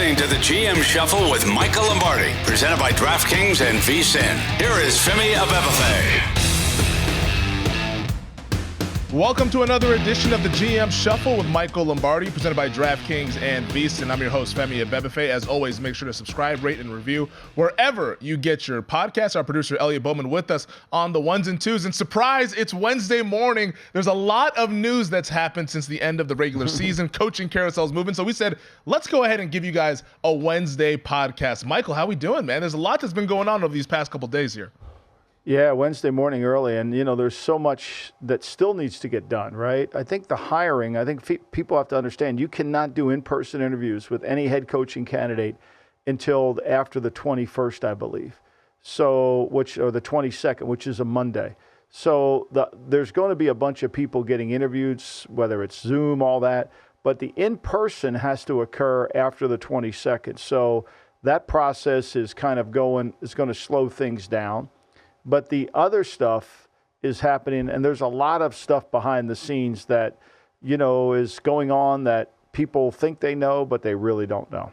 listening to the GM Shuffle with Michael Lombardi, presented by DraftKings and VSiN. Here is Femi Abebefe. Welcome to another edition of the GM Shuffle with Michael Lombardi, presented by DraftKings and VSiN. I'm your host, Femi Abebefe. As always, make sure to subscribe, rate, and review wherever you get your podcasts. Our producer, Elliot Bowman, with us on the ones and twos. And surprise, it's Wednesday morning. There's a lot of news that's happened since the end of the regular season. Coaching carousel's moving. So we said, let's go ahead and give you guys a Wednesday podcast. Michael, how we doing, man? There's a lot that's been going on over these past couple days here. Yeah, Wednesday morning early, and there's so much that still needs to get done, right? I think the hiring, people have to understand, you cannot do in-person interviews with any head coaching candidate until after the 21st, I believe. Or the 22nd, which is a Monday. So there's going to be a bunch of people getting interviewed, whether it's Zoom, all that, but the in-person has to occur after the 22nd. So that process is going to slow things down. But the other stuff is happening, and there's a lot of stuff behind the scenes that, is going on that people think they know, but they really don't know.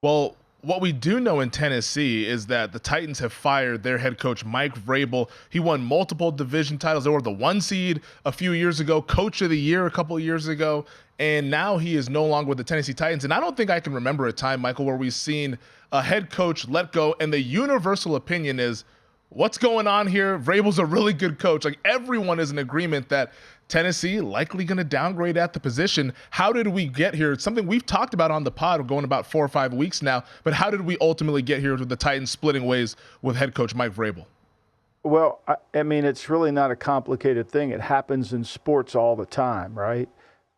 Well, what we do know in Tennessee is that the Titans have fired their head coach, Mike Vrabel. He won multiple division titles. They were the 1 seed a few years ago, coach of the year a couple of years ago, and now he is no longer with the Tennessee Titans. And I don't think I can remember a time, Michael, where we've seen a head coach let go, and the universal opinion is, what's going on here? Vrabel's a really good coach. Like, everyone is in agreement that Tennessee likely going to downgrade at the position. How did we get here? It's something we've talked about on the pod going about 4 or 5 weeks now, but how did we ultimately get here with the Titans splitting ways with head coach Mike Vrabel? Well, it's really not a complicated thing. It happens in sports all the time, right?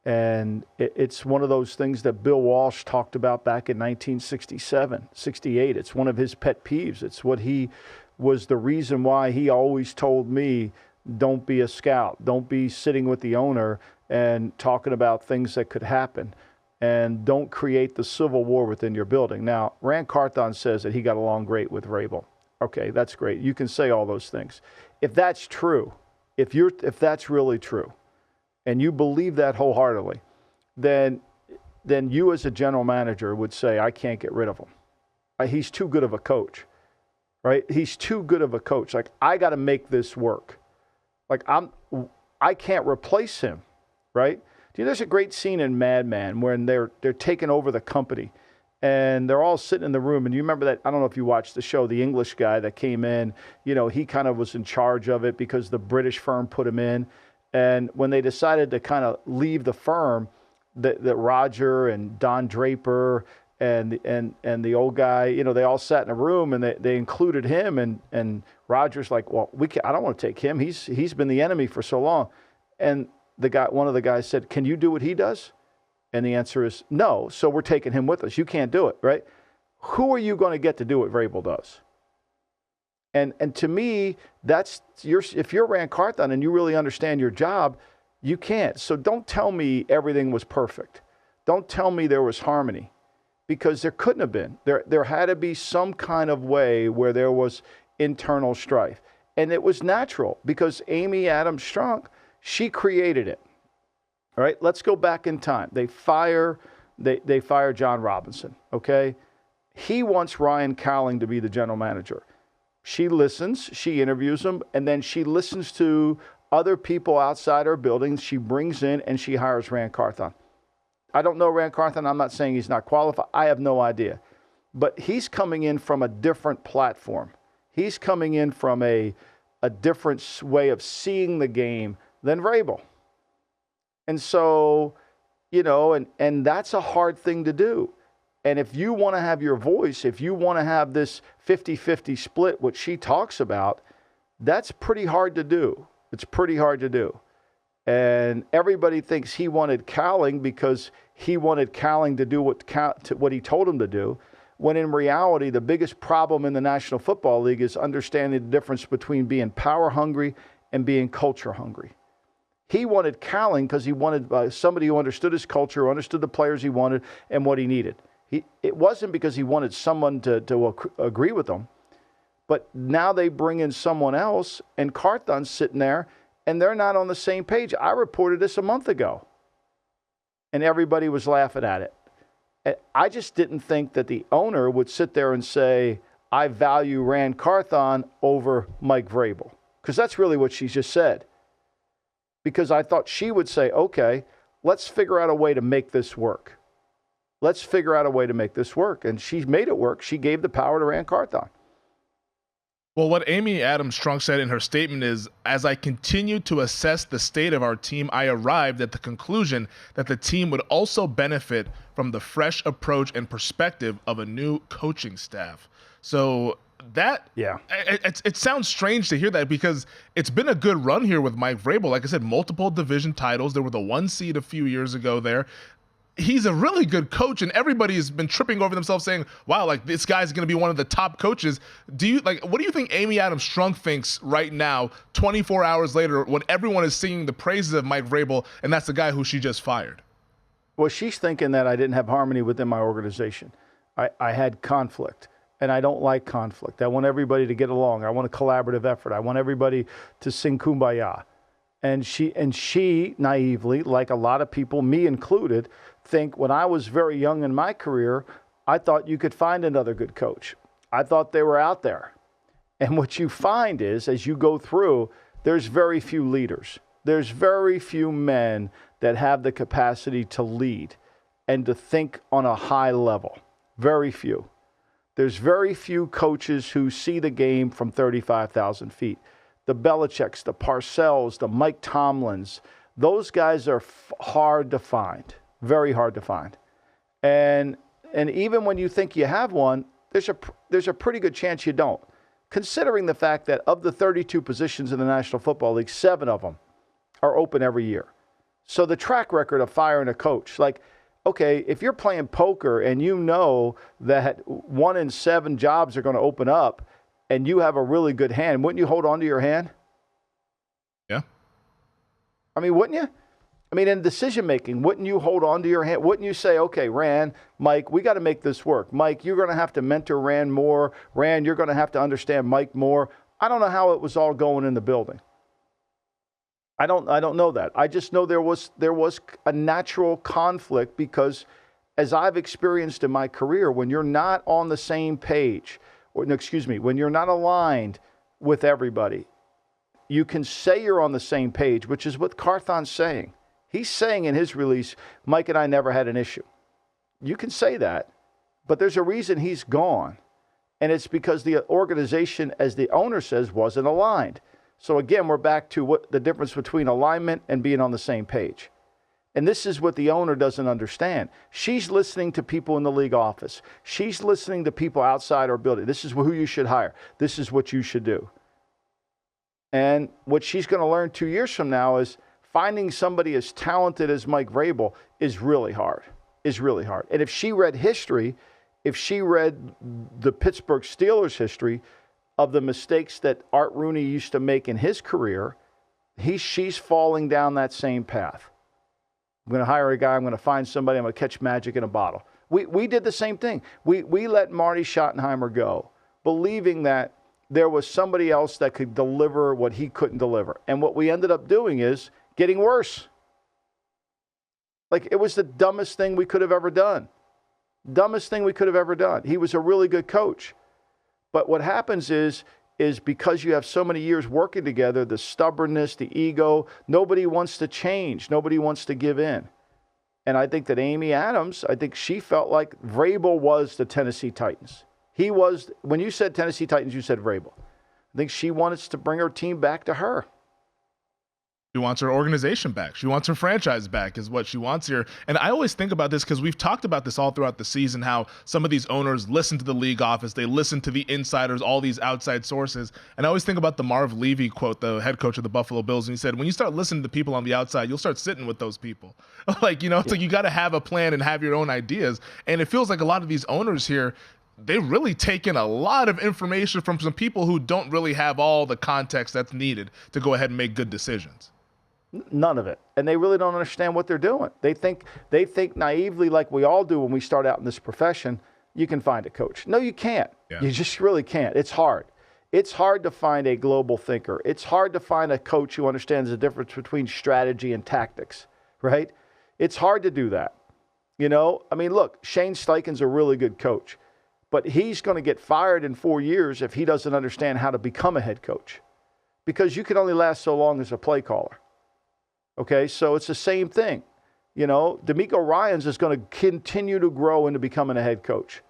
And it's one of those things that Bill Walsh talked about back in 1967, 68. It's one of his pet peeves. It's what he was the reason why he always told me, don't be a scout. Don't be sitting with the owner and talking about things that could happen. And don't create the civil war within your building. Now, Rand Carthon says that he got along great with Vrabel. Okay, that's great. You can say all those things. If that's true, if that's really true, and you believe that wholeheartedly, then you as a general manager would say, I can't get rid of him. He's too good of a coach. Right? He's too good of a coach. Like, I got to make this work. Like, I can't replace him, right? There's a great scene in Mad Men when they're taking over the company, and they're all sitting in the room. And you remember that? I don't know if you watched the show, the English guy that came in. He kind of was in charge of it because the British firm put him in. And when they decided to kind of leave the firm, that Roger and Don Draper and the old guy, they all sat in a room, and they included him, and Roger's like, well, I don't want to take him. He's been the enemy for so long. And one of the guys said, can you do what he does? And the answer is no. So we're taking him with us. You can't do it, right? Who are you going to get to do what Vrabel does? And to me, if you're Rand Carthon and you really understand your job, you can't. So don't tell me everything was perfect. Don't tell me there was harmony. Because there couldn't have been. There had to be some kind of way where there was internal strife. And it was natural because Amy Adams Strunk, she created it. All right, let's go back in time. They fire John Robinson, okay? He wants Ryan Cowling to be the general manager. She listens, she interviews him, and then she listens to other people outside her building. She brings in and she hires Rand Carthon. I don't know Rand Carthon. I'm not saying he's not qualified. I have no idea. But he's coming in from a different platform. He's coming in from a different way of seeing the game than Vrabel. And so, and that's a hard thing to do. And if you want to have your voice, if you want to have this 50-50 split, which she talks about, that's pretty hard to do. It's pretty hard to do. And everybody thinks he wanted Cowling because he wanted Cowling to do what he told him to do, when in reality, the biggest problem in the National Football League is understanding the difference between being power hungry and being culture hungry. He wanted Cowling because he wanted somebody who understood his culture, who understood the players he wanted and what he needed. It wasn't because he wanted someone to agree with him. But now they bring in someone else, and Carthon's sitting there, and they're not on the same page. I reported this a month ago, and everybody was laughing at it. I just didn't think that the owner would sit there and say, I value Rand Carthon over Mike Vrabel. Because that's really what she just said. Because I thought she would say, okay, let's figure out a way to make this work. Let's figure out a way to make this work. And she made it work. She gave the power to Rand Carthon. Well, what Amy Adams-Strunk said in her statement is, as I continued to assess the state of our team, I arrived at the conclusion that the team would also benefit from the fresh approach and perspective of a new coaching staff. So that, it sounds strange to hear that because it's been a good run here with Mike Vrabel. Like I said, multiple division titles. There were the 1 seed a few years ago there. He's a really good coach, and everybody has been tripping over themselves saying, wow, like this guy's going to be one of the top coaches. What do you think Amy Adams-Strunk thinks right now, 24 hours later, when everyone is singing the praises of Mike Vrabel, and that's the guy who she just fired? Well, she's thinking that I didn't have harmony within my organization. I had conflict, and I don't like conflict. I want everybody to get along. I want a collaborative effort. I want everybody to sing Kumbaya. And she naively, like a lot of people, me included, think when I was very young in my career, I thought you could find another good coach. I thought they were out there. And what you find is, as you go through, there's very few leaders. There's very few men that have the capacity to lead and to think on a high level. Very few. There's very few coaches who see the game from 35,000 feet. The Belichicks, the Parcells, the Mike Tomlins, those guys are hard to find. Very hard to find. And even when you think you have one, there's a pretty good chance you don't. Considering the fact that of the 32 positions in the National Football League, 7 of them are open every year. So the track record of firing a coach, like, okay, if you're playing poker and you know that 1 in 7 jobs are going to open up and you have a really good hand, wouldn't you hold on to your hand? Yeah. I mean, wouldn't you? I mean, in decision-making, wouldn't you hold on to your hand? Wouldn't you say, okay, Rand, Mike, we got to make this work. Mike, you're going to have to mentor Rand more. Rand, you're going to have to understand Mike more. I don't know how it was all going in the building. I don't know that. I just know there was a natural conflict because as I've experienced in my career, when you're not on the same page, when you're not aligned with everybody, you can say you're on the same page, which is what Carthon's saying. He's saying in his release, Mike and I never had an issue. You can say that, but there's a reason he's gone. And it's because the organization, as the owner says, wasn't aligned. So again, we're back to what the difference between alignment and being on the same page. And this is what the owner doesn't understand. She's listening to people in the league office. She's listening to people outside our building. This is who you should hire. This is what you should do. And what she's going to learn 2 years from now is finding somebody as talented as Mike Vrabel is really hard. And if she read history, if she read the Pittsburgh Steelers history of the mistakes that Art Rooney used to make in his career, she's falling down that same path. I'm going to hire a guy. I'm going to find somebody. I'm going to catch magic in a bottle. We did the same thing. We let Marty Schottenheimer go, believing that there was somebody else that could deliver what he couldn't deliver. And what we ended up doing is getting worse. Like, it was the dumbest thing we could have ever done. Dumbest thing we could have ever done. He was a really good coach. But what happens is because you have so many years working together, the stubbornness, the ego, nobody wants to change. Nobody wants to give in. And I think that Amy Adams, I think she felt like Vrabel was the Tennessee Titans. He was, when you said Tennessee Titans, you said Vrabel. I think she wanted to bring her team back to her. She wants her organization back. She wants her franchise back is what she wants here. And I always think about this because we've talked about this all throughout the season, how some of these owners listen to the league office. They listen to the insiders, all these outside sources. And I always think about the Marv Levy quote, the head coach of the Buffalo Bills. And he said, when you start listening to people on the outside, you'll start sitting with those people. It's like you got to have a plan and have your own ideas. And it feels like a lot of these owners here, they really take in a lot of information from some people who don't really have all the context that's needed to go ahead and make good decisions. None of it. And they really don't understand what they're doing. They think naively, like we all do when we start out in this profession, you can find a coach. No, you can't. Yeah. You just really can't. It's hard. It's hard to find a global thinker. It's hard to find a coach who understands the difference between strategy and tactics, right? It's hard to do that. You know, I mean, look, Shane Steichen's a really good coach, but he's going to get fired in 4 years if he doesn't understand how to become a head coach, because you can only last so long as a play caller. Okay, so it's the same thing. You know, D'Amico Ryans is going to continue to grow into becoming a head coach.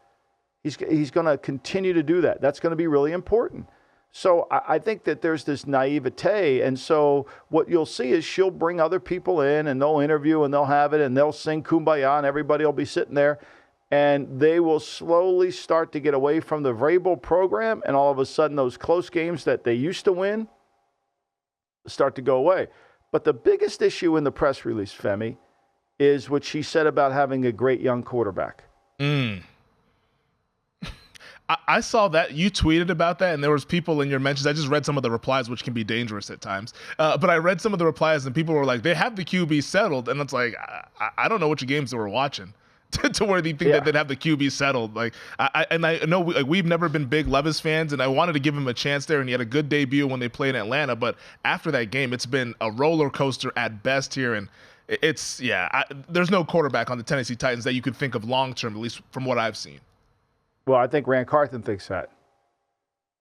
He's going to continue to do that. That's going to be really important. So I think that there's this naivete. And so what you'll see is she'll bring other people in and they'll interview and they'll have it and they'll sing Kumbaya and everybody will be sitting there. And they will slowly start to get away from the Vrabel program. And all of a sudden, those close games that they used to win start to go away. But the biggest issue in the press release, Femi, is what she said about having a great young quarterback. I saw that. You tweeted about that, and there was people in your mentions. I just read some of the replies, which can be dangerous at times. But I read some of the replies, and people were like, they have the QB settled. And it's like, I don't know which games they were watching to where they think that they'd have the QB settled. Like, I know we've never been big Levis fans, and I wanted to give him a chance there, and he had a good debut when they played in Atlanta. But after that game, it's been a roller coaster at best here. And there's no quarterback on the Tennessee Titans that you could think of long-term, at least from what I've seen. Well, I think Rand Carthen thinks that.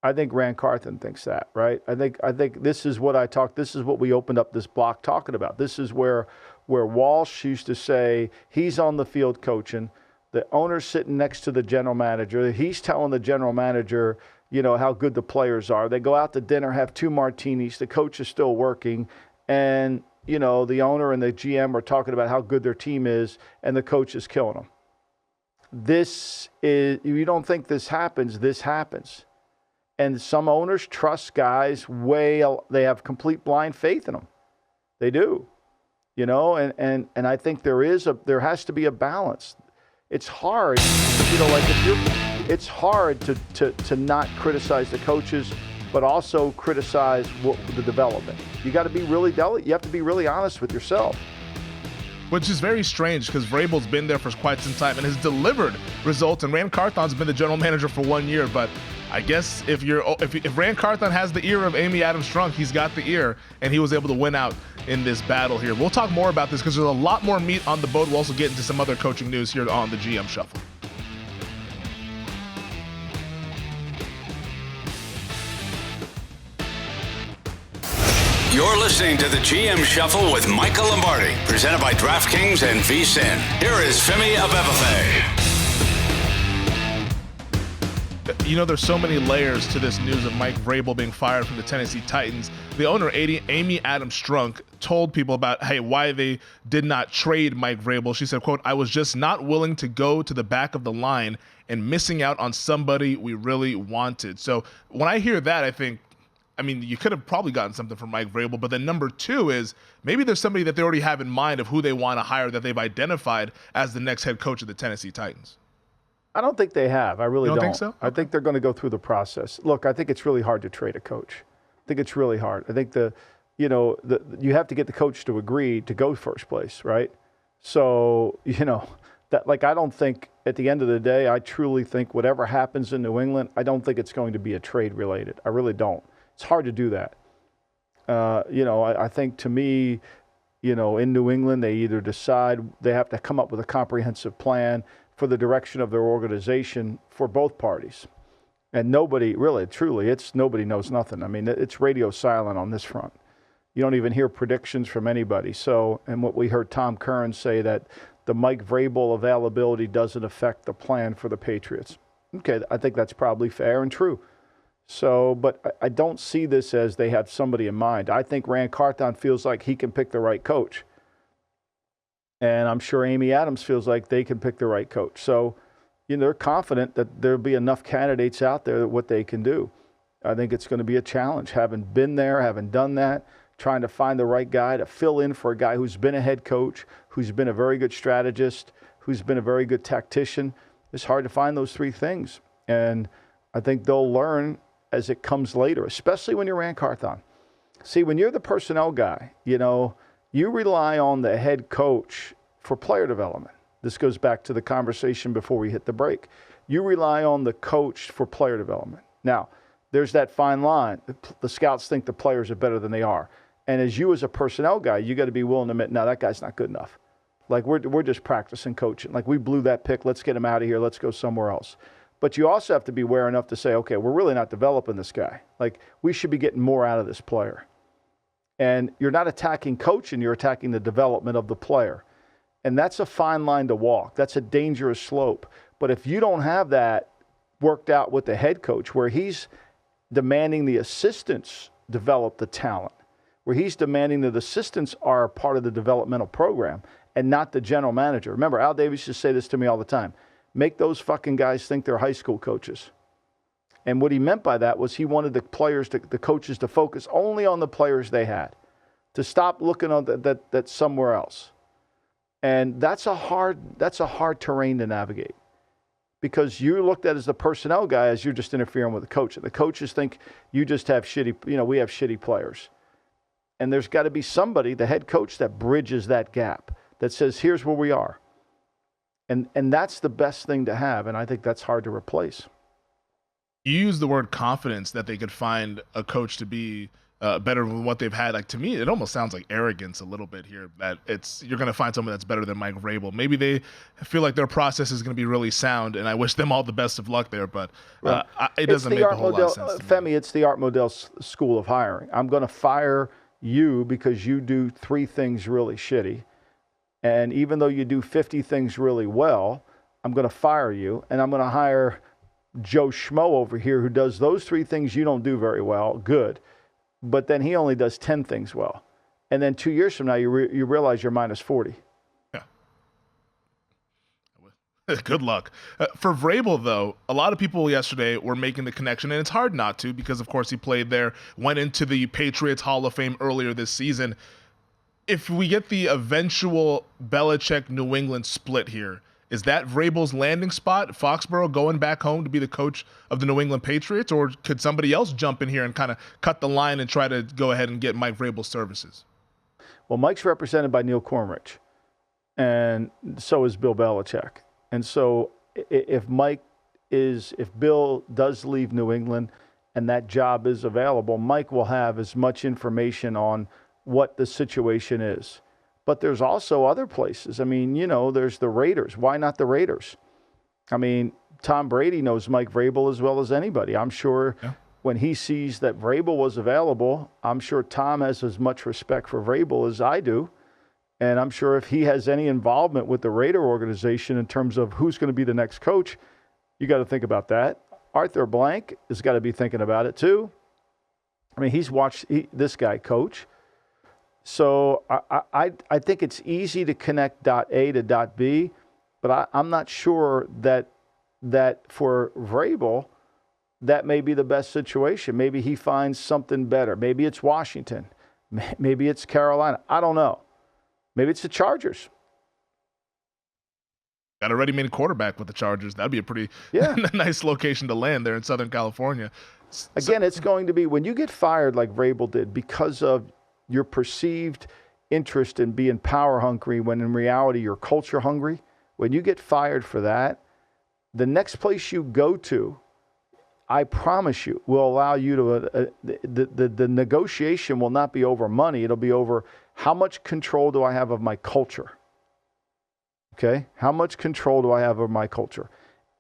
Right? I think this is what this is what we opened up this block talking about. This is where Walsh used to say he's on the field coaching, the owner's sitting next to the general manager. He's telling the general manager, you know, how good the players are. They go out to dinner, have 2 martinis, the coach is still working, and, you know, the owner and the GM are talking about how good their team is, and the coach is killing them. You don't think this happens. And some owners trust guys they have complete blind faith in them. They do, you know, and I think there has to be a balance. It's hard, you know, like it's hard to not criticize the coaches, but also criticize the development. You got to be really delicate. You have to be really honest with yourself. Which is very strange because Vrabel's been there for quite some time and has delivered results. And Rand Carthon's been the general manager for 1 year. But I guess if Rand Carthon has the ear of Amy Adams Strunk, he's got the ear, and he was able to win out in this battle here. We'll talk more about this because there's a lot more meat on the bone. We'll also get into some other coaching news here on the GM Shuffle. You're listening to the GM Shuffle with Michael Lombardi, presented by DraftKings and VSiN. Here is Femi Abebefe. You know, there's so many layers to this news of Mike Vrabel being fired from the Tennessee Titans. The owner, Amy Adams Strunk, told people about, why they did not trade Mike Vrabel. She said, quote, "I was just not willing to go to the back of the line and missing out on somebody we really wanted." So when I hear that, I think, you could have probably gotten something from Mike Vrabel, but then number 2 is maybe there's somebody that they already have in mind of who they want to hire that they've identified as the next head coach of the Tennessee Titans. I don't think they have. I really don't. Think so? I think they're going to go through the process. Look, I think it's really hard to trade a coach. I think it's really hard. I think you have to get the coach to agree to go first place, right? So, I don't think at the end of the day, I truly think whatever happens in New England, I don't think it's going to be a trade related. I really don't. It's hard to do that. I think to me, in New England, they either decide they have to come up with a comprehensive plan for the direction of their organization for both parties. And nobody, really, truly, nobody knows nothing. It's radio silent on this front. You don't even hear predictions from anybody. So, and what we heard Tom Curran say that the Mike Vrabel availability doesn't affect the plan for the Patriots. Okay, I think that's probably fair and true. So, but I don't see this as they have somebody in mind. I think Rand Carthon feels like he can pick the right coach. And I'm sure Amy Adams feels like they can pick the right coach. So, they're confident that there'll be enough candidates out there that what they can do. I think it's going to be a challenge. Having been there, having done that, trying to find the right guy to fill in for a guy who's been a head coach, who's been a very good strategist, who's been a very good tactician. It's hard to find those 3 things. And I think they'll learn as it comes later, especially when you're Rand Carthon. See, when you're the personnel guy, you rely on the head coach for player development. This goes back to the conversation before we hit the break. You rely on the coach for player development. Now, there's that fine line. The scouts think the players are better than they are. And as a personnel guy, you got to be willing to admit, no, that guy's not good enough. Like we're just practicing coaching. Like we blew that pick. Let's get him out of here. Let's go somewhere else. But you also have to be aware enough to say, okay, we're really not developing this guy. Like we should be getting more out of this player. And you're not attacking coach, and you're attacking the development of the player. And that's a fine line to walk. That's a dangerous slope. But if you don't have that worked out with the head coach, where he's demanding the assistants develop the talent, where he's demanding that the assistants are part of the developmental program and not the general manager. Remember, Al Davis used to say this to me all the time. Make those fucking guys think they're high school coaches. And what he meant by that was he wanted the coaches to focus only on the players they had, to stop looking on that somewhere else. And that's a hard terrain to navigate, because you're looked at as the personnel guy as you're just interfering with the coach. And the coaches think you just have we have shitty players. And there's got to be somebody, the head coach, that bridges that gap, that says, here's where we are. And that's the best thing to have, and I think that's hard to replace. You use the word confidence, that they could find a coach to be better than what they've had. Like, to me, it almost sounds like arrogance a little bit here, that you're going to find someone that's better than Mike Vrabel. Maybe they feel like their process is going to be really sound, and I wish them all the best of luck there, but it doesn't make a whole lot of sense to me. Femi, it's the Art Modell school of hiring. I'm going to fire you because you do 3 things really shitty. And even though you do 50 things really well, I'm going to fire you, and I'm going to hire Joe Schmo over here who does those 3 things you don't do very well, good. But then he only does 10 things well. And then 2 years from now, you realize you're minus 40. Yeah. Good luck. For Vrabel, though, a lot of people yesterday were making the connection, and it's hard not to, because, of course, he played there, went into the Patriots Hall of Fame earlier this season. If we get the eventual Belichick-New England split here, is that Vrabel's landing spot, Foxborough going back home to be the coach of the New England Patriots, or could somebody else jump in here and kind of cut the line and try to go ahead and get Mike Vrabel's services? Well, Mike's represented by Neil Cornrich, and so is Bill Belichick. And so if Bill does leave New England and that job is available, Mike will have as much information on what the situation is. But there's also other places. I mean, there's the Raiders. Why not the Raiders? I mean, Tom Brady knows Mike Vrabel as well as anybody. I'm sure when he sees that Vrabel was available, I'm sure Tom has as much respect for Vrabel as I do. And I'm sure if he has any involvement with the Raider organization in terms of who's going to be the next coach, you got to think about that. Arthur Blank has got to be thinking about it too. I mean, he's watched this guy coach. So I think it's easy to connect dot A to dot B, but I'm not sure that for Vrabel, that may be the best situation. Maybe he finds something better. Maybe it's Washington. Maybe it's Carolina. I don't know. Maybe it's the Chargers. Got a ready-made quarterback with the Chargers. That'd be a pretty nice location to land there in Southern California. Again, it's going to be, when you get fired like Vrabel did because of your perceived interest in being power hungry, when in reality you're culture hungry, when you get fired for that, the next place you go to, I promise you, will allow you to, the negotiation will not be over money. It'll be over how much control do I have of my culture? Okay? How much control do I have of my culture?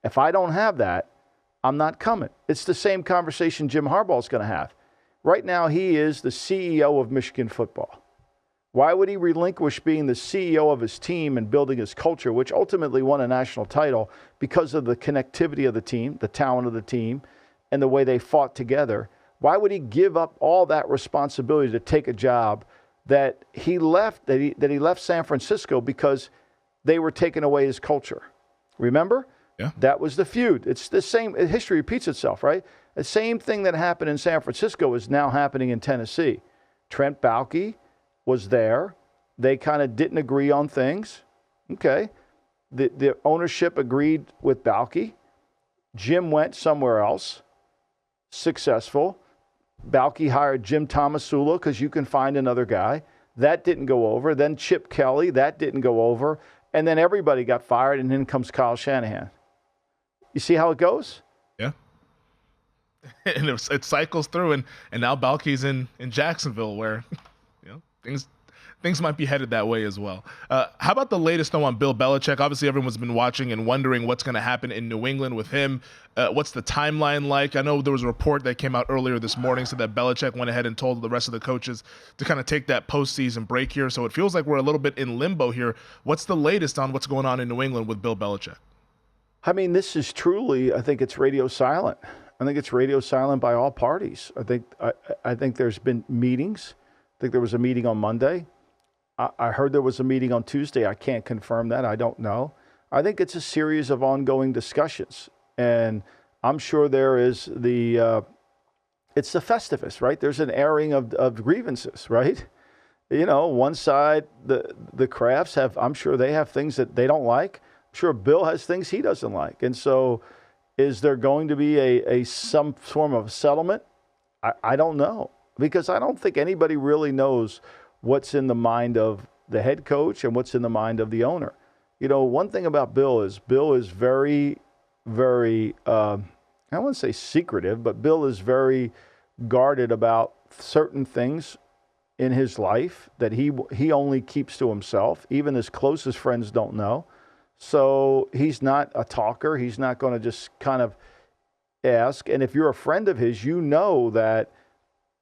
If I don't have that, I'm not coming. It's the same conversation Jim Harbaugh's going to have. Right now, he is the CEO of Michigan football. Why would he relinquish being the CEO of his team and building his culture, which ultimately won a national title because of the connectivity of the team, the talent of the team, and the way they fought together? Why would he give up all that responsibility to take a job that he left, that he left San Francisco because they were taking away his culture? Remember? Yeah. That was the feud. It's the same. History repeats itself, right? The same thing that happened in San Francisco is now happening in Tennessee. Trent Baalke was there. They kind of didn't agree on things. Okay. The ownership agreed with Baalke. Jim went somewhere else. Successful. Baalke hired Jim Tomasula because you can find another guy. That didn't go over. Then Chip Kelly. That didn't go over. And then everybody got fired, and then comes Kyle Shanahan. You see how it goes? Yeah. And it cycles through, and now Balky's in Jacksonville, where things things might be headed that way as well. How about the latest though on Bill Belichick? Obviously, everyone's been watching and wondering what's going to happen in New England with him. What's the timeline like? I know there was a report that came out earlier this morning said that Belichick went ahead and told the rest of the coaches to kind of take that postseason break here. So it feels like we're a little bit in limbo here. What's the latest on what's going on in New England with Bill Belichick? I mean, this is truly, I think it's radio silent. I think it's radio silent by all parties. I think there's been meetings. I think there was a meeting on Monday. I heard there was a meeting on Tuesday. I can't confirm that. I don't know. I think it's a series of ongoing discussions. And I'm sure there is it's the Festivus, right? There's an airing of grievances, right? You know, one side, the Crafts I'm sure they have things that they don't like. I'm sure Bill has things he doesn't like. And so is there going to be a some form of settlement? I don't know, because I don't think anybody really knows what's in the mind of the head coach and what's in the mind of the owner. You know, one thing about Bill is very, very, I don't want to say secretive, but Bill is very guarded about certain things in his life that he only keeps to himself. Even his closest friends don't know. So he's not a talker. He's not going to just kind of ask. And if you're a friend of his, you know that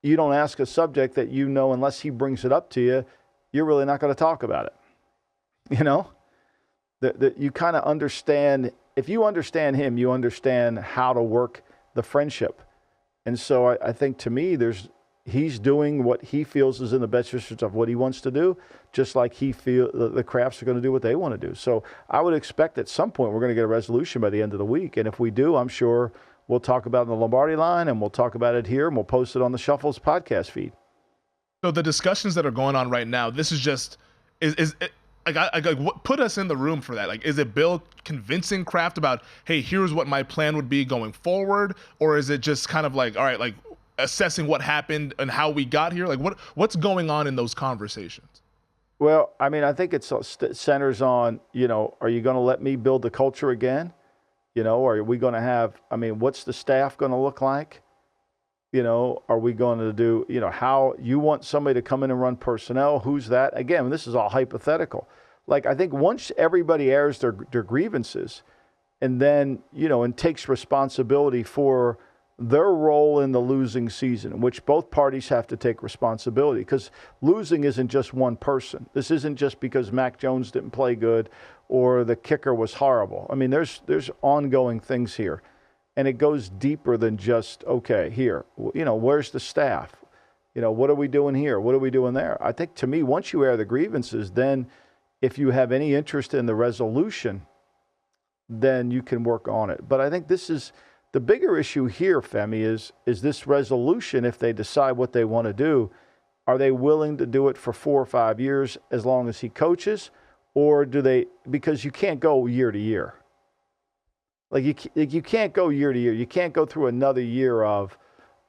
you don't ask a subject that you know unless he brings it up to you, you're really not going to talk about it. You know? That you kind of understand. If you understand him, you understand how to work the friendship. And so I think to me, he's doing what he feels is in the best interest of what he wants to do, just like the Crafts are going to do what they want to do. So I would expect at some point we're going to get a resolution by the end of the week. And if we do, I'm sure we'll talk about it in the Lombardi line, and we'll talk about it here, and we'll post it on the Shuffles podcast feed. So the discussions that are going on right now, this is just put us in the room for that. Like, is it Bill convincing Kraft about, hey, here's what my plan would be going forward, or is it just kind of like, all right, like assessing what happened and how we got here? Like, what's going on in those conversations? Well, I mean, I think it centers on, you know, are you going to let me build the culture again? You know, are we going to have, I mean, what's the staff going to look like? You know, are we going to do, you know, how you want somebody to come in and run personnel? Who's that? Again, this is all hypothetical. Like, I think once everybody airs their grievances and then, you know, and takes responsibility for their role in the losing season, which both parties have to take responsibility, because losing isn't just one person. This isn't just because Mac Jones didn't play good or the kicker was horrible. I mean, there's ongoing things here. And it goes deeper than just, okay, here, you know, where's the staff? You know, what are we doing here? What are we doing there? I think, to me, once you air the grievances, then if you have any interest in the resolution, then you can work on it. But I think this is the bigger issue here, Femi, is this resolution, if they decide what they want to do, are they willing to do it for 4 or 5 years as long as he coaches? Or do they, because you can't go year to year. Like you can't go year to year. You can't go through another year of,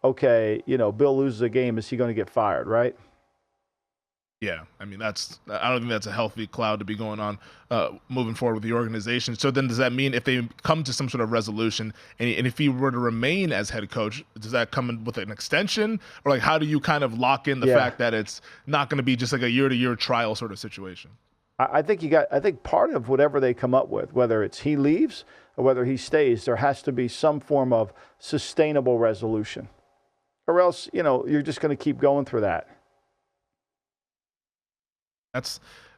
okay, you know, Bill loses a game. Is he going to get fired, right? Yeah, I mean, I don't think that's a healthy cloud to be going on moving forward with the organization. So then does that mean if they come to some sort of resolution and if he were to remain as head coach, does that come in with an extension? Or like, how do you kind of lock in the fact that it's not going to be just like a year-to-year trial sort of situation? I think part of whatever they come up with, whether it's he leaves or whether he stays, there has to be some form of sustainable resolution. Or else, you know, you're just going to keep going through that.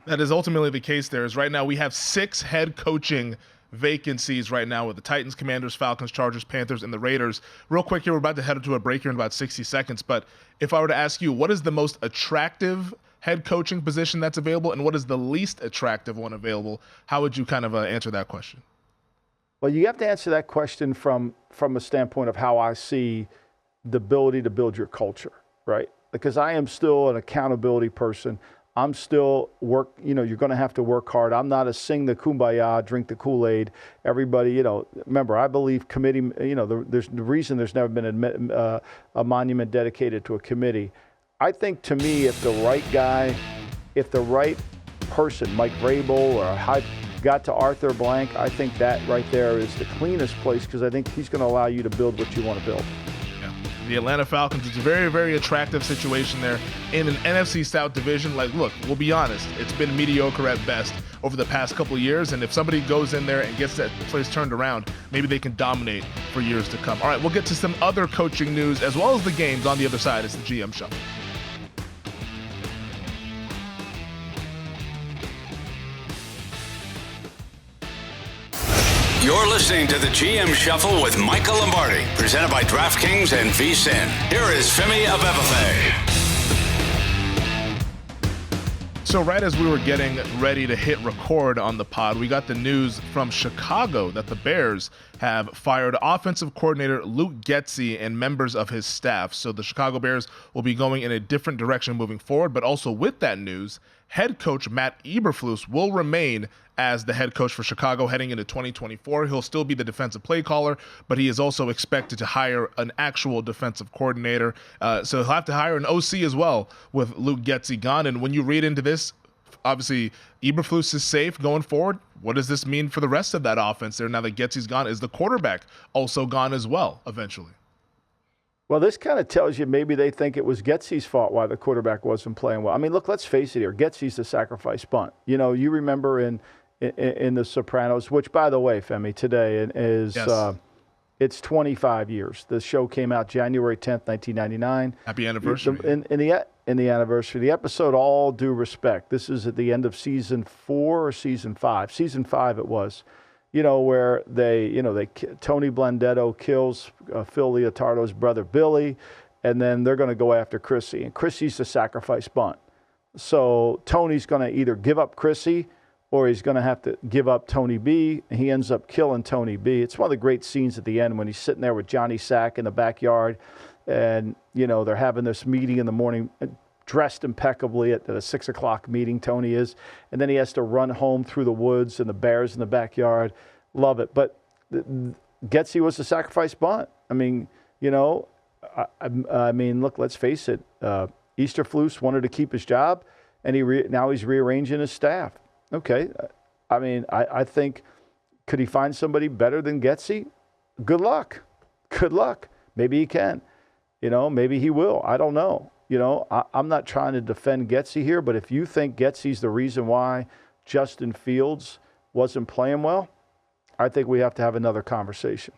That is ultimately the case there. Is right now we have 6 head coaching vacancies right now with the Titans, Commanders, Falcons, Chargers, Panthers, and the Raiders. Real quick here, we're about to head to a break here in about 60 seconds. But if I were to ask you, what is the most attractive head coaching position that's available and what is the least attractive one available, how would you kind of answer that question? Well, you have to answer that question from a standpoint of how I see the ability to build your culture, right? Because I am still an accountability person. I'm still you're going to have to work hard. I'm not a sing the kumbaya, drink the Kool-Aid. Everybody, you know, remember, I believe committee, you know, there's the reason there's never been a monument dedicated to a committee. I think, to me, if the right guy, if the right person, Mike Vrabel or got to Arthur Blank, I think that right there is the cleanest place, because I think he's going to allow you to build what you want to build. Yeah. The Atlanta Falcons, it's a very, very attractive situation there in an NFC South division. Like, look, we'll be honest, it's been mediocre at best over the past couple of years, and if somebody goes in there and gets that place turned around, maybe they can dominate for years to come. All right, we'll get to some other coaching news as well as the games on the other side. It's the GM Shuffle. You're listening to the GM Shuffle with Michael Lombardi, presented by DraftKings and VSiN. Here is Femi Abebefe. So right as we were getting ready to hit record on the pod, we got the news from Chicago that the Bears have fired offensive coordinator Luke Getsy and members of his staff. So the Chicago Bears will be going in a different direction moving forward. But also with that news, head coach Matt Eberflus will remain as the head coach for Chicago heading into 2024. He'll still be the defensive play caller, but he is also expected to hire an actual defensive coordinator. So he'll have to hire an OC as well with Luke Getsy gone. And when you read into this, obviously Eberflus is safe going forward. What does this mean for the rest of that offense there now that Getsy's gone? Is the quarterback also gone as well eventually? Well, this kind of tells you maybe they think it was Getsy's fault why the quarterback wasn't playing well. I mean, look, let's face it here. Getsy's the sacrifice bunt. You know, you remember in The Sopranos, which, by the way, Femi, today is Yes. It's 25 years. The show came out January 10th, 1999. Happy anniversary. In the anniversary, the episode All Due Respect. This is at the end of season 4 or season 5. Season 5 it was. You know, where Tony Blandetto kills Phil Leotardo's brother Billy, and then they're going to go after Chrissy. And Chrissy's the sacrifice bunt. So Tony's going to either give up Chrissy or he's going to have to give up Tony B. And he ends up killing Tony B. It's one of the great scenes at the end when he's sitting there with Johnny Sack in the backyard, and, you know, they're having this meeting in the morning, dressed impeccably at the 6 o'clock meeting, Tony is, and then he has to run home through the woods and the bears in the backyard. Love it. But Getsy was the sacrifice bunt. I mean, you know, I mean, look, let's face it. Eberflus wanted to keep his job, and now he's rearranging his staff. Okay. I mean, I think, could he find somebody better than Getsy? Good luck. Good luck. Maybe he can. You know, maybe he will. I don't know. You know, I'm not trying to defend Getsy here, but if you think Getsy's the reason why Justin Fields wasn't playing well, I think we have to have another conversation.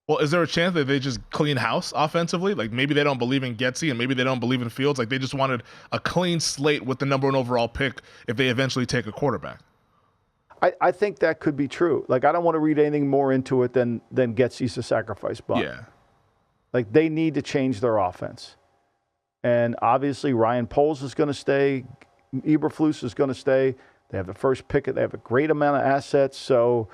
Well, is there a chance that they just clean house offensively? Like maybe they don't believe in Getsy and maybe they don't believe in Fields. Like they just wanted a clean slate with the number 1 overall pick if they eventually take a quarterback. I think that could be true. Like I don't want to read anything more into it than Getsy's a sacrifice bunt. Yeah. Like they need to change their offense. And obviously Ryan Poles is going to stay. Eberflus is going to stay. They have the first pick. They have a great amount of assets. So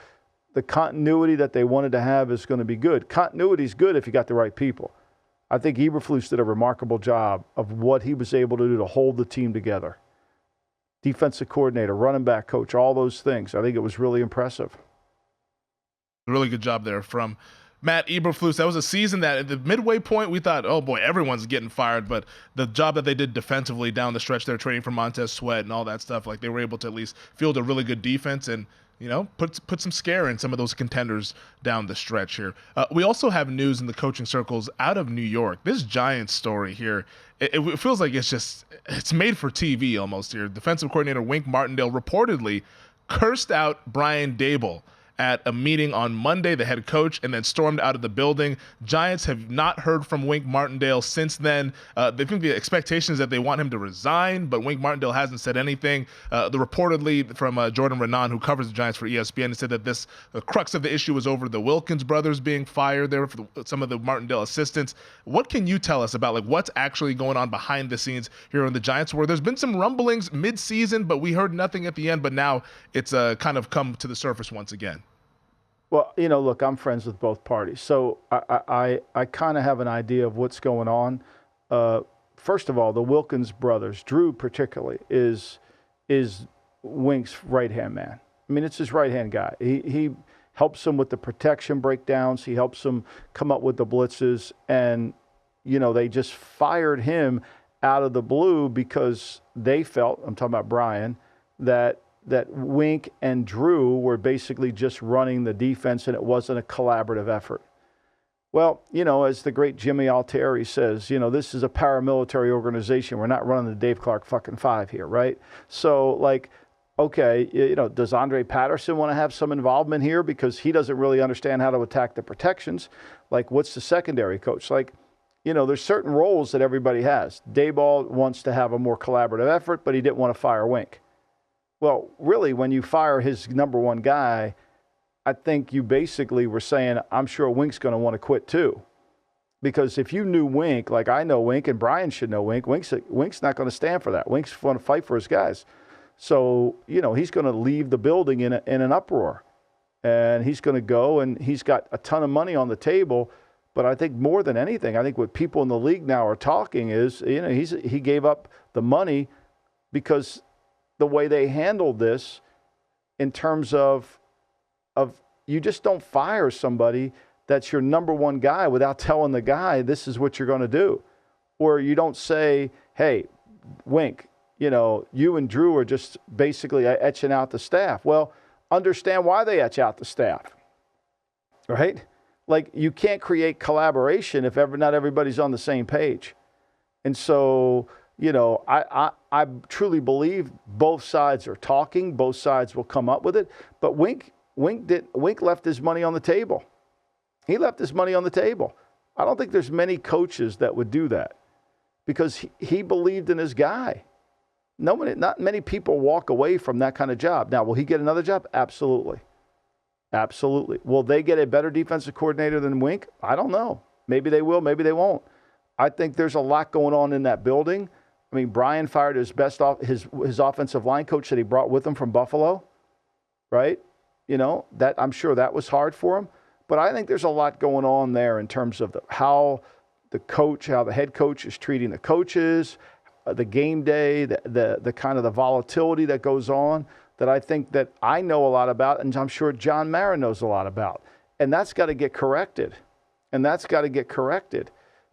the continuity that they wanted to have is going to be good. Continuity is good if you got the right people. I think Eberflus did a remarkable job of what he was able to do to hold the team together. Defensive coordinator, running back coach, all those things. I think it was really impressive. Really good job there from Matt Eberflus. That was a season that at the midway point we thought, oh boy, everyone's getting fired. But the job that they did defensively down the stretch, they're trading for Montez Sweat and all that stuff. Like they were able to at least field a really good defense and, you know, put some scare in some of those contenders down the stretch here. We also have news in the coaching circles out of New York. This Giants story here, it feels like it's made for TV almost here. Defensive coordinator Wink Martindale reportedly cursed out Brian Daboll at a meeting on Monday, the head coach, and then stormed out of the building. Giants have not heard from Wink Martindale since then. They think the expectation is that they want him to resign, but Wink Martindale hasn't said anything. The reportedly from Jordan Renan, who covers the Giants for ESPN, said that the crux of the issue was over the Wilkins brothers being fired there for some of the Martindale assistants. What can you tell us about what's actually going on behind the scenes here in the Giants, where there's been some rumblings mid-season, but we heard nothing at the end, but now it's kind of come to the surface once again? Well, you know, look, I'm friends with both parties, so I kind of have an idea of what's going on. First of all, the Wilkins brothers, Drew particularly, is Wink's right-hand man. I mean, it's his right-hand guy. He helps him with the protection breakdowns. He helps him come up with the blitzes. And, you know, they just fired him out of the blue because they felt, I'm talking about Brian, that Wink and Drew were basically just running the defense and it wasn't a collaborative effort. Well, as the great Jimmy Altieri says, this is a paramilitary organization. We're not running the Dave Clark fucking 5 here, right? So, okay, does Andre Patterson want to have some involvement here because he doesn't really understand how to attack the protections? What's the secondary coach? There's certain roles that everybody has. Daboll wants to have a more collaborative effort, but he didn't want to fire Wink. Well, really, when you fire his number one guy, I think you basically were saying, I'm sure Wink's going to want to quit too. Because if you knew Wink, like I know Wink and Brian should know Wink, Wink's not going to stand for that. Wink's going to fight for his guys. So, he's going to leave the building in an uproar. And he's going to go, and he's got a ton of money on the table. But I think more than anything, I think what people in the league now are talking is, he gave up the money because the way they handled this in terms of you just don't fire somebody that's your number one guy without telling the guy this is what you're going to do. Or you don't say, hey, Wink, you and Drew are just basically etching out the staff. Well, understand why they etch out the staff, right? You can't create collaboration if not everybody's on the same page. And so, I truly believe both sides are talking. Both sides will come up with it. But Wink left his money on the table. He left his money on the table. I don't think there's many coaches that would do that because he believed in his guy. Not many people walk away from that kind of job. Now, will he get another job? Absolutely. Absolutely. Will they get a better defensive coordinator than Wink? I don't know. Maybe they will. Maybe they won't. I think there's a lot going on in that building. I mean, Brian fired his his offensive line coach that he brought with him from Buffalo, right? That I'm sure that was hard for him. But I think there's a lot going on there in terms of how the head coach is treating the coaches, the game day, the kind of the volatility that goes on that I think that I know a lot about, and I'm sure John Mara knows a lot about. And that's got to get corrected.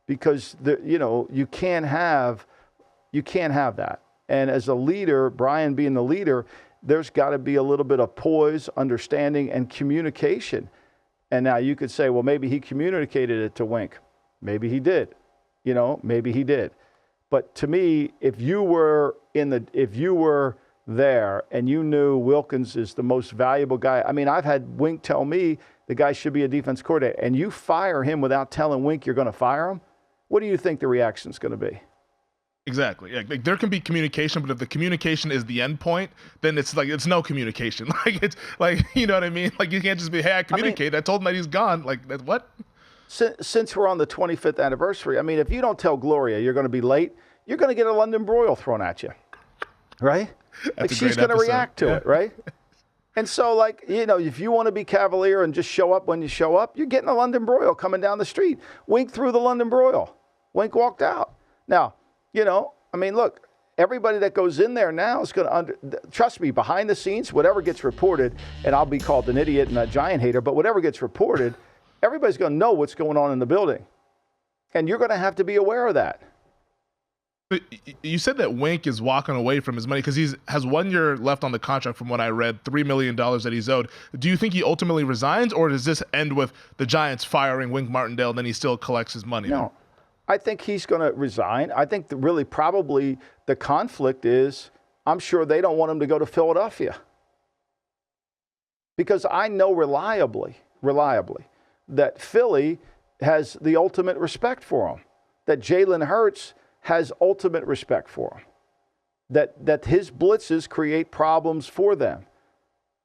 Because you can't have that. And as a leader, Brian being the leader, there's got to be a little bit of poise, understanding, and communication. And now you could say, well, maybe he communicated it to Wink. Maybe he did. Maybe he did. But to me, if you were there and you knew Wilkins is the most valuable guy, I mean, I've had Wink tell me the guy should be a defense coordinator, and you fire him without telling Wink you're going to fire him, what do you think the reaction is going to be? Exactly. Yeah, there can be communication, but if the communication is the end point, then it's no communication. It's you know what I mean? You can't just be, hey, I communicated. I told him that he's gone. What? Since we're on the 25th anniversary, I mean, if you don't tell Gloria you're going to be late, you're going to get a London broil thrown at you, right? She's going to react to it, right? And so, if you want to be cavalier and just show up when you show up, you're getting a London broil coming down the street. Wink threw the London broil. Wink walked out. Now, look, everybody that goes in there now is going to trust me, behind the scenes, whatever gets reported, and I'll be called an idiot and a giant hater, but whatever gets reported, everybody's going to know what's going on in the building. And you're going to have to be aware of that. But you said that Wink is walking away from his money because he has 1 year left on the contract from what I read, $3 million that he's owed. Do you think he ultimately resigns, or does this end with the Giants firing Wink Martindale and then he still collects his money? No, I think he's going to resign. I think really probably the conflict is I'm sure they don't want him to go to Philadelphia. Because I know reliably, that Philly has the ultimate respect for him, that Jalen Hurts has ultimate respect for him, that his blitzes create problems for them.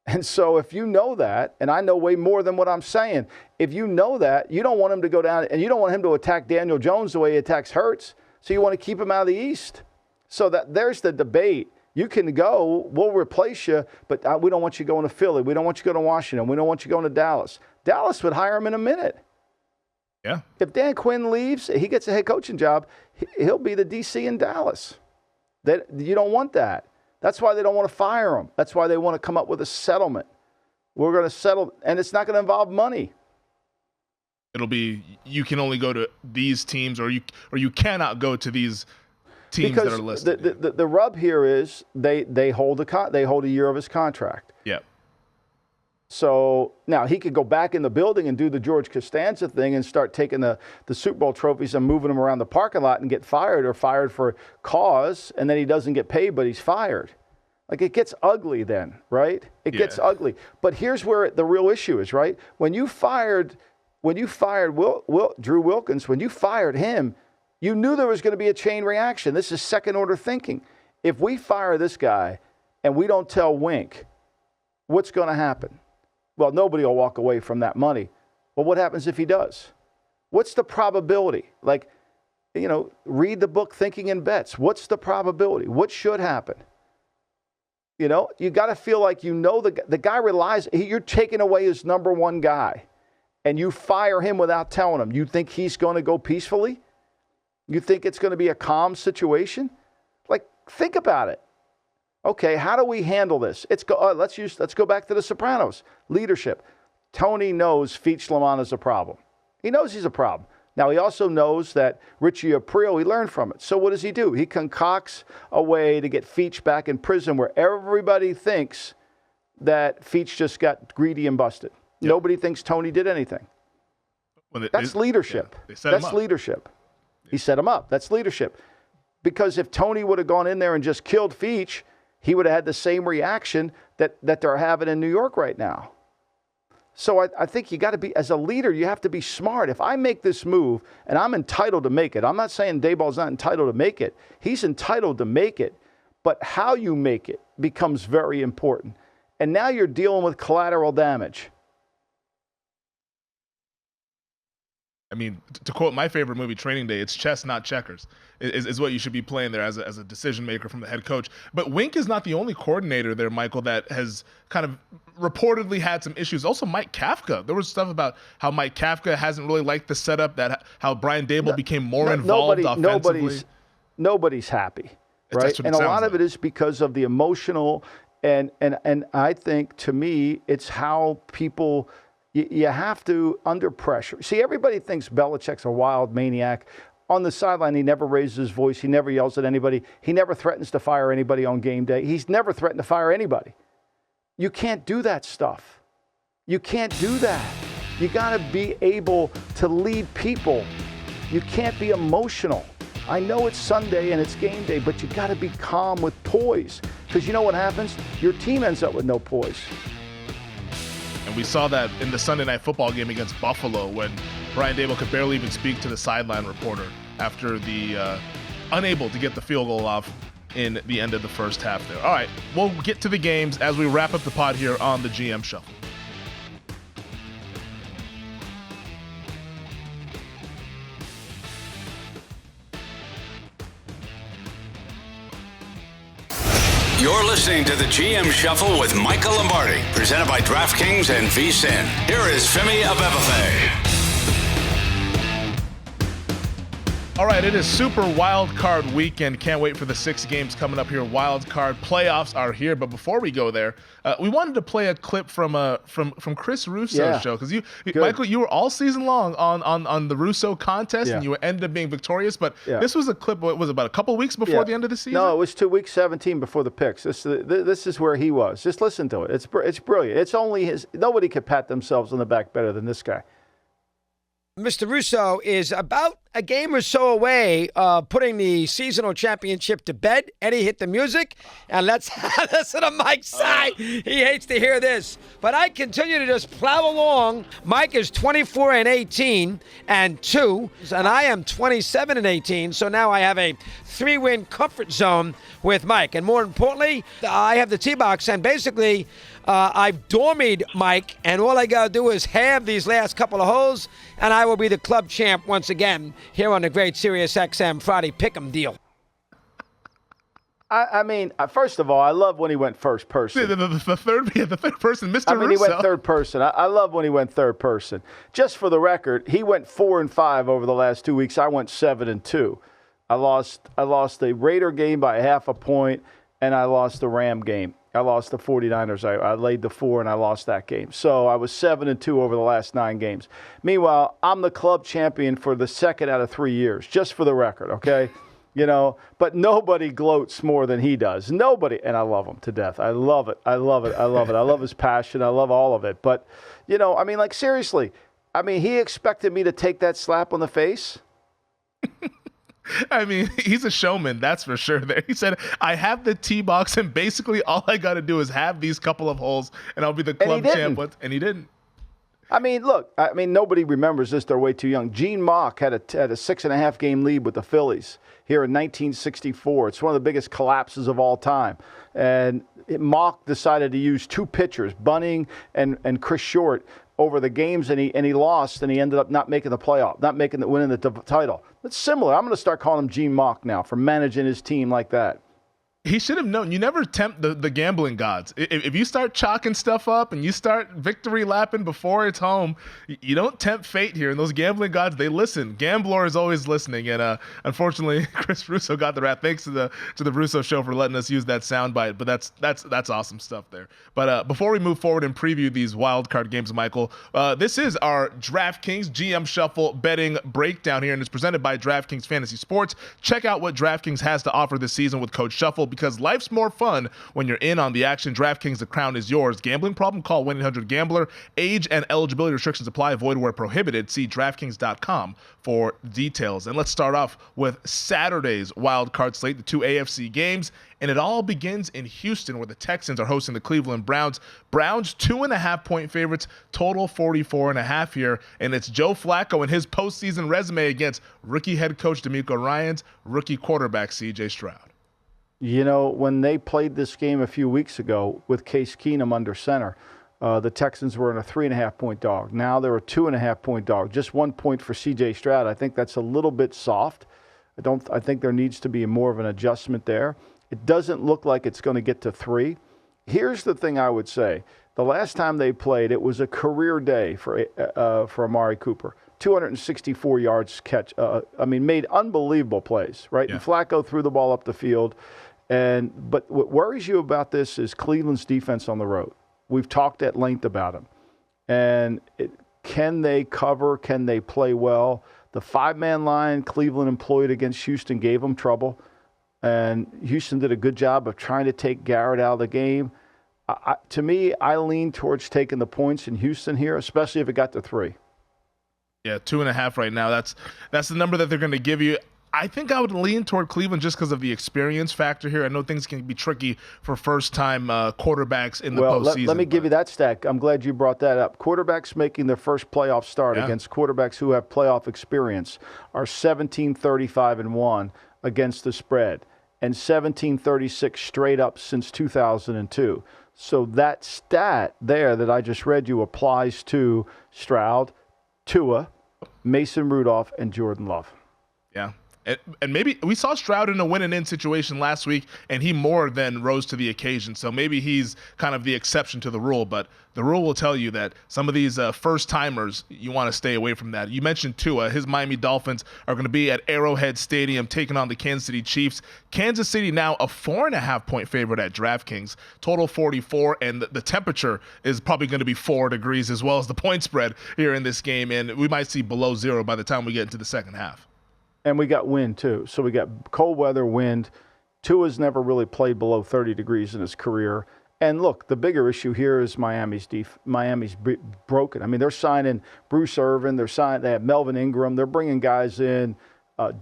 And so if you know that, and I know way more than what I'm saying, if you know that, you don't want him to go down, and you don't want him to attack Daniel Jones the way he attacks Hurts, so you want to keep him out of the East. So that there's the debate. You can go, we'll replace you, but we don't want you going to Philly. We don't want you going to Washington. We don't want you going to Dallas. Dallas would hire him in a minute. Yeah. If Dan Quinn leaves, he gets a head coaching job, he'll be the DC in Dallas. You don't want that. That's why they don't want to fire him. That's why they want to come up with a settlement. We're going to settle, and it's not going to involve money. It'll be you can only go to these teams, or you cannot go to these teams because that are listed. The rub here is they hold a year of his contract. Yeah. So now he could go back in the building and do the George Costanza thing and start taking the Super Bowl trophies and moving them around the parking lot and get fired or fired for cause, and then he doesn't get paid, but he's fired. Like, it gets ugly then, right? It gets ugly. But here's where the real issue is, right? When you fired Drew Wilkins, when you fired him, you knew there was going to be a chain reaction. This is second-order thinking. If we fire this guy and we don't tell Wink, what's going to happen? Well, nobody will walk away from that money. Well, what happens if he does? What's the probability? Like, read the book Thinking in Bets. What's the probability? What should happen? You got to feel like the guy relies. You're taking away his number one guy, and you fire him without telling him. You think he's going to go peacefully? You think it's going to be a calm situation? Like, think about it. Okay, how do we handle this? Let's go back to The Sopranos. Leadership. Tony knows Feach Lamont is a problem. He knows he's a problem. Now, he also knows that Richie Aprile, he learned from it. So what does he do? He concocts a way to get Feach back in prison where everybody thinks that Feach just got greedy and busted. Yep. Nobody thinks Tony did anything. That's leadership. That's leadership. He set him up. That's leadership. Because if Tony would have gone in there and just killed Feach, he would have had the same reaction that they're having in New York right now. So I think you got to be, as a leader, you have to be smart. If I make this move, and I'm entitled to make it, I'm not saying Daboll's not entitled to make it. He's entitled to make it. But how you make it becomes very important. And now you're dealing with collateral damage. I mean, to quote my favorite movie, Training Day, it's chess, not checkers, is what you should be playing there as a decision maker from the head coach. But Wink is not the only coordinator there, Michael, that has kind of reportedly had some issues. Also, Mike Kafka. There was stuff about how Mike Kafka hasn't really liked the setup, how Brian Daboll became more involved offensively. Nobody's happy, right? And a lot of it is because of the emotional, and I think, to me, it's how people – you have to, under pressure. See, everybody thinks Belichick's a wild maniac. On the sideline, he never raises his voice. He never yells at anybody. He never threatens to fire anybody on game day. He's never threatened to fire anybody. You can't do that stuff. You can't do that. You got to be able to lead people. You can't be emotional. I know it's Sunday and it's game day, but you got to be calm with poise. Because you know what happens? Your team ends up with no poise. And we saw that in the Sunday Night Football game against Buffalo when Brian Daboll could barely even speak to the sideline reporter after the unable to get the field goal off in the end of the first half there. All right, we'll get to the games as we wrap up the pod here on the GM Shuffle. You're listening to the GM Shuffle with Michael Lombardi, presented by DraftKings and VSiN. Here is Femi Abebefe. All right, it is Super Wild Card Weekend. Can't wait for the 6 games coming up here. Wild Card playoffs are here, but before we go there, we wanted to play a clip from Chris Russo's show because Michael, you were all season long on the Russo contest, and you ended up being victorious. But this was a clip. What was it, about a couple weeks before the end of the season? No, it was 2 weeks 17 before the picks. This is where he was. Just listen to it. It's brilliant. It's only his. Nobody could pat themselves on the back better than this guy. Mr. Russo is about a game or so away putting the seasonal championship to bed. Eddie, hit the music, and let's listen to Mike's side. He hates to hear this, but I continue to just plow along. Mike is 24-18 and 2, and I am 27-18, so now I have a 3-win comfort zone with Mike. And more importantly, I have the T-box, and basically I've dormied Mike, and all I got to do is halve these last couple of holes, and I will be the club champ once again here on the great Sirius XM Friday Pick'em deal. I mean, first of all, I love when he went first person. The third person, Mr. Russo. He went third person. I love when he went third person. Just for the record, he went 4-5 over the last 2 weeks. I went 7-2. I lost the Raider game by half a point, and I lost the Ram game. I lost the 49ers. I laid the 4, and I lost that game. So I was 7-2 over the last 9 games. Meanwhile, I'm the club champion for the second out of 3 years, just for the record, okay? But nobody gloats more than he does. Nobody, and I love him to death. I love it. I love it. I love it. I love his passion. I love all of it. But, seriously, he expected me to take that slap on the face. He's a showman, that's for sure. There, he said, "I have the tee box, and basically all I got to do is have these couple of holes, and I'll be the club champ." And he didn't. Nobody remembers this. They're way too young. Gene Mauch had a 6.5 game lead with the Phillies here in 1964. It's one of the biggest collapses of all time. And Mauch decided to use two pitchers, Bunning and Chris Short, over the games, and he lost, and he ended up not making the playoff, winning the title. It's similar. I'm going to start calling him Gene Mauch now for managing his team like that. He should have known. You never tempt the gambling gods. If you start chalking stuff up and you start victory lapping before it's home, you don't tempt fate here. And those gambling gods, they listen. Gambler is always listening. And unfortunately, Chris Russo got the rap. Thanks to the Russo show for letting us use that soundbite. But that's awesome stuff there. But before we move forward and preview these wild card games, Michael, this is our DraftKings GM Shuffle betting breakdown here, and it's presented by DraftKings Fantasy Sports. Check out what DraftKings has to offer this season with Code Shuffle, because life's more fun when you're in on the action. DraftKings, the crown is yours. Gambling problem? Call 1-800-GAMBLER. Age and eligibility restrictions apply. Void where prohibited. See DraftKings.com for details. And let's start off with Saturday's wild card slate, the two AFC games. And it all begins in Houston, where the Texans are hosting the Cleveland Browns. Browns 2.5-point favorites, total 44.5 here. And it's Joe Flacco and his postseason resume against rookie head coach DeMeco Ryans, rookie quarterback C.J. Stroud. When they played this game a few weeks ago with Case Keenum under center, the Texans were in a 3.5-point dog. Now they're a 2.5-point dog. Just 1 point for C.J. Stroud. I think that's a little bit soft. I think there needs to be more of an adjustment there. It doesn't look like it's going to get to 3. Here's the thing I would say. The last time they played, it was a career day for Amari Cooper. 264 yards catch. Made unbelievable plays, right? Yeah. And Flacco threw the ball up the field. But what worries you about this is Cleveland's defense on the road. We've talked at length about them. And can they cover? Can they play well? The 5-man line Cleveland employed against Houston gave them trouble. And Houston did a good job of trying to take Garrett out of the game. To me, I lean towards taking the points in Houston here, especially if it got to 3. Yeah, 2.5 right now. That's the number that they're going to give you. I think I would lean toward Cleveland just because of the experience factor here. I know things can be tricky for first-time quarterbacks in the postseason. Let me give you that stat. I'm glad you brought that up. Quarterbacks making their first playoff start against quarterbacks who have playoff experience are 17-35-1 against the spread, and 17-36 straight up since 2002. So that stat there that I just read you applies to Stroud, Tua, Mason Rudolph, and Jordan Love. Yeah. And maybe we saw Stroud in a win-and-in situation last week, and he more than rose to the occasion. So maybe he's kind of the exception to the rule. But the rule will tell you that some of these first-timers, you want to stay away from that. You mentioned Tua. His Miami Dolphins are going to be at Arrowhead Stadium taking on the Kansas City Chiefs. Kansas City now a 4.5-point favorite at DraftKings, total 44, and the temperature is probably going to be 4 degrees as well as the point spread here in this game. And we might see below 0 by the time we get into the second half. And we got wind, too. So we got cold weather, wind. Tua's never really played below 30 degrees in his career. And look, the bigger issue here is Miami's broken. They're signing Bruce Irvin. They have Melvin Ingram. They're bringing guys in.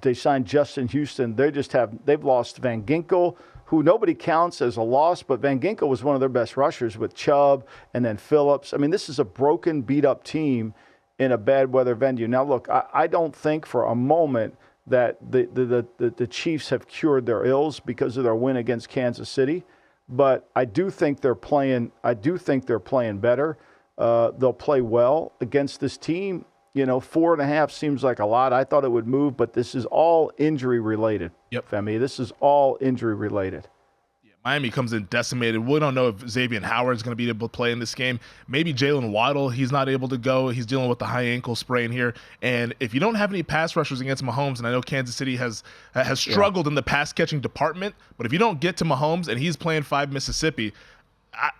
They signed Justin Houston. They've lost Van Ginkel, who nobody counts as a loss, but Van Ginkel was one of their best rushers with Chubb and then Phillips. This is a broken, beat-up team in a bad weather venue. Now, look, I don't think for a moment that the Chiefs have cured their ills because of their win against Kansas City, but I do think they're playing better. They'll play well against this team. 4.5 seems like a lot. I thought it would move, but this is all injury related. Yep, Femi, this is all injury related. Miami comes in decimated. We don't know if Xavier Howard is going to be able to play in this game. Maybe Jalen Waddle, he's not able to go. He's dealing with the high ankle sprain here. And if you don't have any pass rushers against Mahomes, and I know Kansas City has struggled in the pass catching department, but if you don't get to Mahomes and he's playing 5 Mississippi,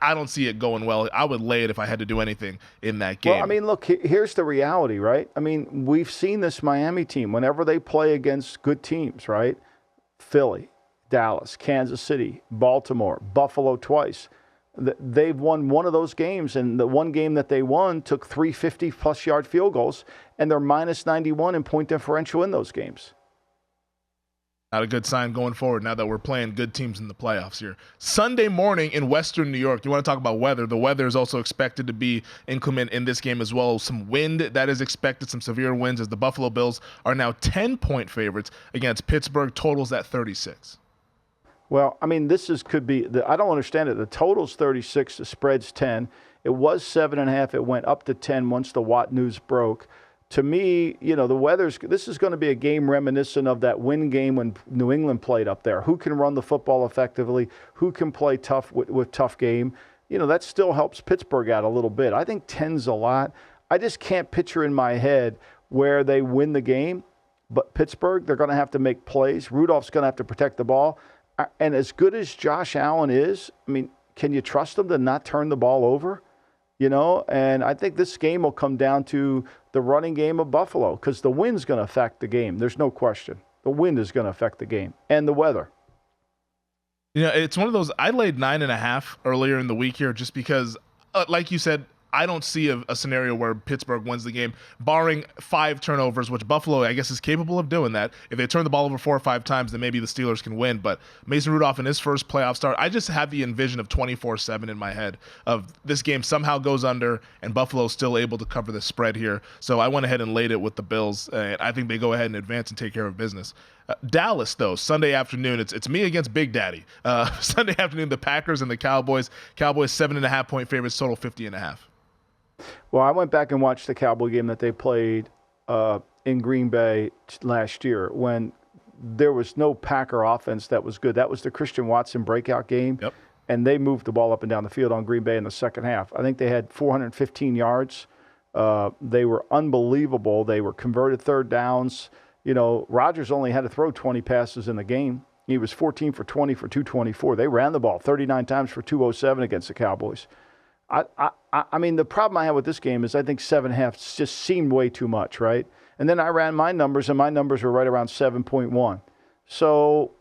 I don't see it going well. I would lay it if I had to do anything in that game. Well, look, here's the reality, right? We've seen this Miami team whenever they play against good teams, right? Philly, Dallas, Kansas City, Baltimore, Buffalo twice. They've won one of those games, and the one game that they won took 3 50-plus yard field goals, and they're minus 91 in point differential in those games. Not a good sign going forward now that we're playing good teams in the playoffs here. Sunday morning in Western New York, you want to talk about weather. The weather is also expected to be inclement in this game as well. Some wind that is expected, some severe winds, as the Buffalo Bills are now 10-point favorites against Pittsburgh. Totals at 36. Well, I mean, could be I don't understand it. The total's 36, the spread's 10. It was 7.5. It went up to 10 once the Watt news broke. To me, this is going to be a game reminiscent of that win game when New England played up there. Who can run the football effectively? Who can play tough with tough game? That still helps Pittsburgh out a little bit. I think 10's a lot. I just can't picture in my head where they win the game. But Pittsburgh, they're going to have to make plays. Rudolph's going to have to protect the ball. And as good as Josh Allen is, I mean, can you trust him to not turn the ball over? And I think this game will come down to the running game of Buffalo because the wind's going to affect the game. There's no question. The wind is going to affect the game and the weather. It's one of those, I laid 9.5 earlier in the week here just because, like you said, I don't see a scenario where Pittsburgh wins the game, barring 5 turnovers, which Buffalo, I guess, is capable of doing that. If they turn the ball over 4 or 5 times, then maybe the Steelers can win. But Mason Rudolph in his first playoff start, I just have the envision of 24-7 in my head of this game somehow goes under and Buffalo's still able to cover the spread here. So I went ahead and laid it with the Bills, and I think they go ahead and advance and take care of business. Dallas, though, Sunday afternoon, it's me against Big Daddy. Sunday afternoon, the Packers and the Cowboys. Cowboys 7.5-point favorites, total 50.5. Well, I went back and watched the Cowboy game that they played in Green Bay last year when there was no Packer offense that was good. That was the Christian Watson breakout game, Yep. And they moved the ball up and down the field on Green Bay in the second half. I think they had 415 yards. They were unbelievable. They were converted third downs. Rodgers only had to throw 20 passes in the game. He was 14 for 20 for 224. They ran the ball 39 times for 207 against the Cowboys. I mean, the problem I have with this game is I think 7.5 just seemed way too much, right? And then I ran my numbers, and my numbers were right around 7.1. So,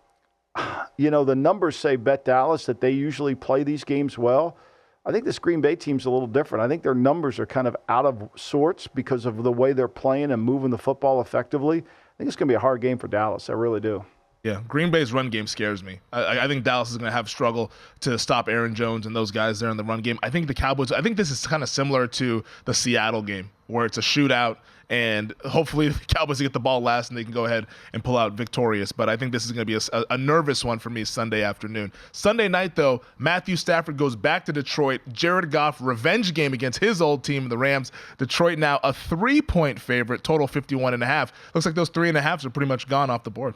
the numbers say bet Dallas that they usually play these games well. I think this Green Bay team's a little different. I think their numbers are kind of out of sorts because of the way they're playing and moving the football effectively. I think it's going to be a hard game for Dallas. I really do. Yeah, Green Bay's run game scares me. I think Dallas is going to have struggle to stop Aaron Jones and those guys there in the run game. I think the Cowboys, I think this is kind of similar to the Seattle game where it's a shootout and hopefully the Cowboys get the ball last and they can go ahead and pull out victorious. But I think this is going to be a nervous one for me Sunday afternoon. Sunday night, though, Matthew Stafford goes back to Detroit. Jared Goff, revenge game against his old team, the Rams. Detroit now a 3-point favorite, total 51.5. Looks like those 3.5s are pretty much gone off the board.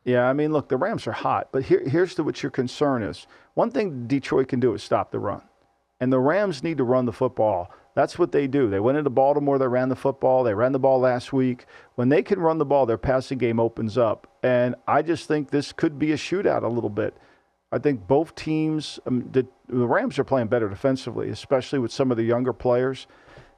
Yeah, I mean, look, the Rams are hot, but here's what your concern is. One thing Detroit can do is stop the run, and the Rams need to run the football. That's what they do. They went into Baltimore, they ran the football. They ran the ball last week. When they can run the ball, their passing game opens up, and I just think this could be a shootout a little bit. I think both teams, the Rams are playing better defensively, especially with some of the younger players.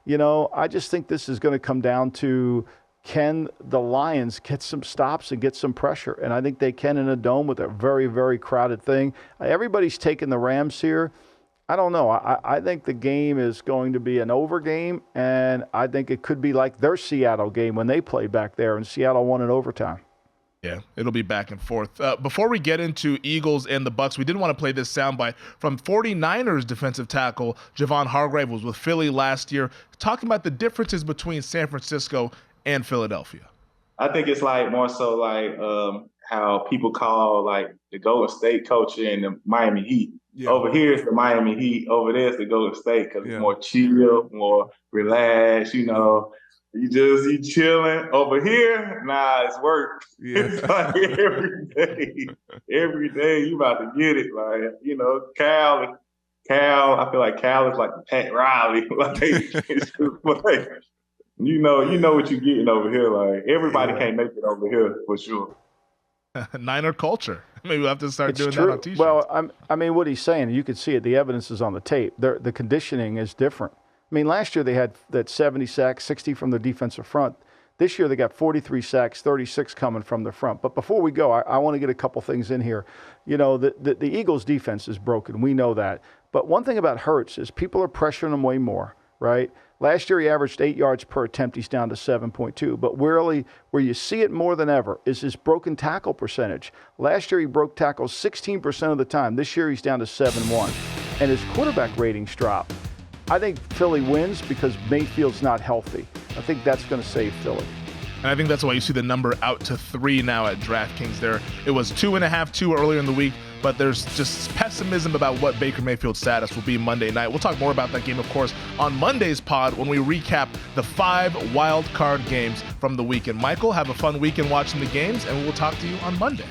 I just think this is going to come down to can the Lions get some stops and get some pressure? And I think they can in a dome with a very, very crowded thing. Everybody's taking the Rams here. I don't know. I think the game is going to be an over game, and I think it could be like their Seattle game when they play back there, and Seattle won in overtime. Yeah, it'll be back and forth. Before we get into Eagles and the Bucks, we did want to play this soundbite from 49ers defensive tackle Javon Hargrave was with Philly last year, talking about the differences between San Francisco and Philadelphia. I think it's like more so like how people call like the Golden State coach and the Miami Heat. Yeah. Over here it's the Miami Heat. Over there it's the Golden State because it's more chill, more relaxed. You chilling. Over here, nah, it's work. Yeah. It's like every day you about to get it. Like Cal. I feel like Cal is like the Pat Riley. Like, You know what you're getting over here. Like everybody can't make it over here for sure. Niner culture. Maybe we'll have to start doing true. That on t-shirts. Well, I mean, what he's saying, you can see it. The evidence is on the tape. The conditioning is different. I mean, last year they had that 70 sacks, 60 from the defensive front. This year they got 43 sacks, 36 coming from the front. But before we go, I want to get a couple things in here. You know, the Eagles' defense is broken. We know that. But one thing about Hurts is people are pressuring him way more, right? Last year he averaged 8 yards per attempt. He's down to 7.2. But where you see it more than ever is his broken tackle percentage. Last year he broke tackles 16% of the time. This year he's down to 7.1. And his quarterback ratings drop. I think Philly wins because Mayfield's not healthy. I think that's going to save Philly. And I think that's why you see the number out to 3 now at DraftKings there. It was 2.5, 2 earlier in the week, but there's just pessimism about what Baker Mayfield's status will be Monday night. We'll talk more about that game, of course, on Monday's pod when we recap the 5 wild card games from the weekend. Michael, have a fun weekend watching the games, and we'll talk to you on Monday.